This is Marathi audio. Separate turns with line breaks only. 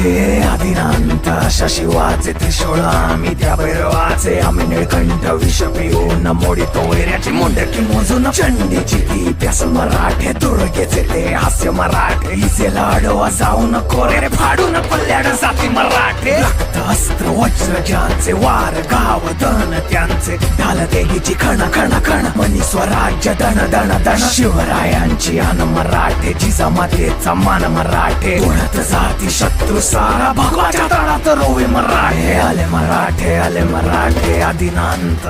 मराठे आदिनांत शशी वाचे त्रिशूळ आम्ही त्या भैरवाचे आम्ही निळकंठ विष पिऊन मोडितो वैऱ्याची मुंडकी मोजून चंडीची ती प्यास मराठे दुर्गेचे ते हास्य मराठे इसेला अडवा जाऊन कोरे फाडून पल्ल्याड जाती मराठे रक्त अस्त्र वज्र ज्यांचे वार गाव दन त्यांचे ढाल देगीची खण खण खण मनी स्वराज्य दण दण दण शिवरायांची अन मराठे जिजामातेचा मान मराठे उडत जाती शत्रू सारा भगवाच्या तळात रोवे मराठे आले मराठे आदिनांत.